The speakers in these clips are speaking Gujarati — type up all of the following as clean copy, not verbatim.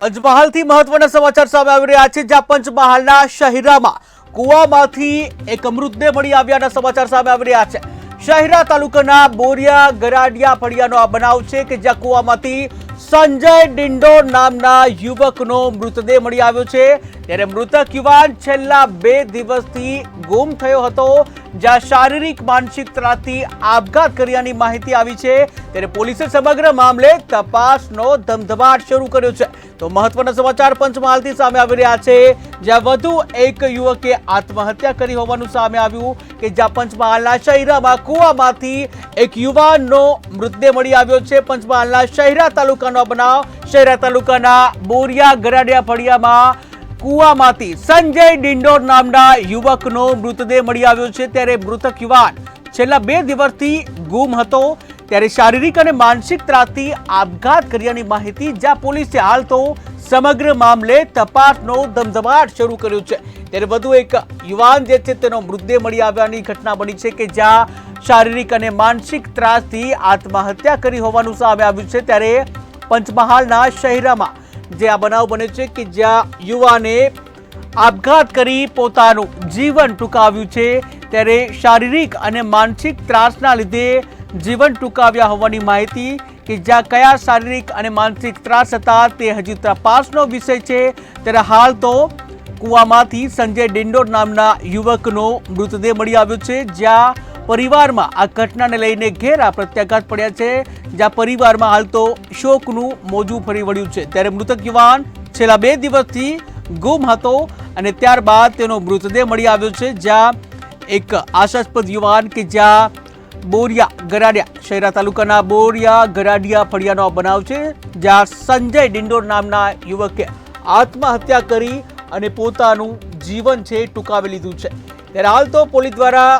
પંચમહાલથી મહત્વના સમાચાર સામે આવી રહ્યા છે, જ્યાં પંચમહાલના શહેરામાં કુવામાંથી એક મૃતદેહ મળી આવ્યાના સમાચાર સામે આવી રહ્યા છે। શહેરા તાલુકાના બોરિયા ગરાડિયા ફળિયાનો આ બનાવ છે કે જ્યાં કુવામાંથી સંજય ડિંડોર નામના યુવકનો મૃતદેહ મળી આવ્યો છે। ત્યારે મૃતક યુવાન છેલ્લા 2 દિવસથી ગુમ થયો હતો, જ્યાં શારીરિક માનસિક ત્રાસથી આપઘાત કર્યાની માહિતી આવી છે। ત્યારે પોલીસે સમગ્ર મામલે તપાસનો ધમધમાટ શરૂ કર્યો છે। તો મહત્વના સમાચાર પંચમહાલથી સામે આવી રહ્યા છે, જ્યાં વધુ એક યુવકે આત્મહત્યા કરી હોવાનું સામે આવ્યું કે જ્યાં પંચમહાલના શહેરામાં કુવામાંથી એક યુવાનનો મૃતદેહ મળી આવ્યો છે। પંચમહાલના શહેરા તાલુકાનો બનાવ, શહેરા તાલુકાના બોરિયા ગરાડિયા ફળિયામાં કુવામાંથી સંજય ડિંડોર નામના યુવકનો મૃતદેહ મળી આવ્યો છે। ત્યારે મૃતક યુવાન છેલ્લા 2 દિવસથી ગુમ હતો, ત્યારે શારીરિક અને માનસિક ત્રાસથી આપઘાત કર્યાની માહિતી, જ્યાં પોલીસે હાલ તો સમગ્ર મામલે તપાસનો ધમધમાટ શરૂ કર્યો છે। ત્યારે વધુ એક યુવાન જે છે તેનો મૃતદેહ મળી આવ્યાની ઘટના બની છે કે જ્યાં શારીરિક અને માનસિક ત્રાસથી આત્મહત્યા કરી હોવાનું સામે આવ્યું છે। ત્યારે પંચમહાલના શહેરામાં જે આ બનાવ બને છે કે જ્યાં યુવાને આપઘાત કરી પોતાનું જીવન ટૂંકાવ્યું છે। ત્યારે શારીરિક અને માનસિક ત્રાસના લીધે જીવન ટૂંકાવ્યા હોવાની માહિતી કે જ્યાં કયા શારીરિક અને માનસિક ત્રાસ હતા તે હજી તપાસનો વિષય છે। ત્યારે હાલ તો કુવામાંથી સંજય ડિંડોર નામના યુવકનો મૃતદેહ મળી આવ્યો છે, જ્યાં પરિવારમાં આ ઘટનાને લઈને ઘેરા પ્રત્યાઘાત પડ્યા છે, જ્યાં પરિવારમાં હાલ તો શોકનું મોજું ફરી વળ્યું છે। ત્યારે મૃતક યુવાન છેલ્લા 2 દિવસથી ગુમ હતો અને ત્યારબાદ તેનો મૃતદેહ મળી આવ્યો છે, જ્યાં એક આશાસ્પદ યુવાન કે જ્યાં બોરિયા ગરાડિયા શહેરા તાલુકાના બોરિયા ગરાડિયા ફળિયાનો બનાવ છે, જ્યાં સંજય ડિંડોર નામના યુવકે આત્મહત્યા કરી અને પોતાનું જીવન છે ટૂંકાવી લીધું છે। ત્યારે હાલ તો પોલીસ દ્વારા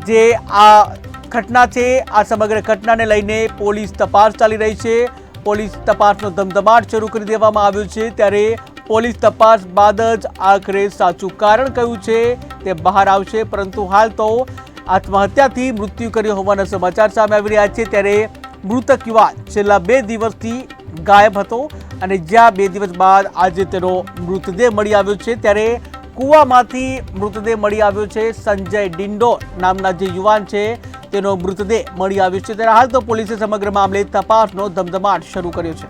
જે આ ઘટના છે, આ સમગ્ર ઘટનાને લઈને પોલીસ તપાસ ચાલી રહી છે। પોલીસ તપાસનો ધમધમાટ શરૂ કરી દેવામાં આવ્યો છે। ત્યારે પોલીસ તપાસ બાદ જ આખરે સાચું કારણ કયું છે તે બહાર આવશે, પરંતુ હાલ તો આત્મહત્યાથી મૃત્યુ કર્યો હોવાના સમાચાર સામે આવી રહ્યા છે। ત્યારે મૃતક યુવાન છેલ્લા 2 દિવસથી ગાયબ હતો અને જ્યાં 2 દિવસ બાદ આજે તેનો મૃતદેહ મળી આવ્યો છે। ત્યારે કુવામાંથી મૃતદેહ મળી આવ્યો છે, સંજય ડિંડોર નામના જે યુવાન છે તેનો મૃતદેહ મળી આવ્યો છે। ત્યારે હાલ તો પોલીસે સમગ્ર મામલે તપાસનો ધમધમાટ શરૂ કર્યો છે।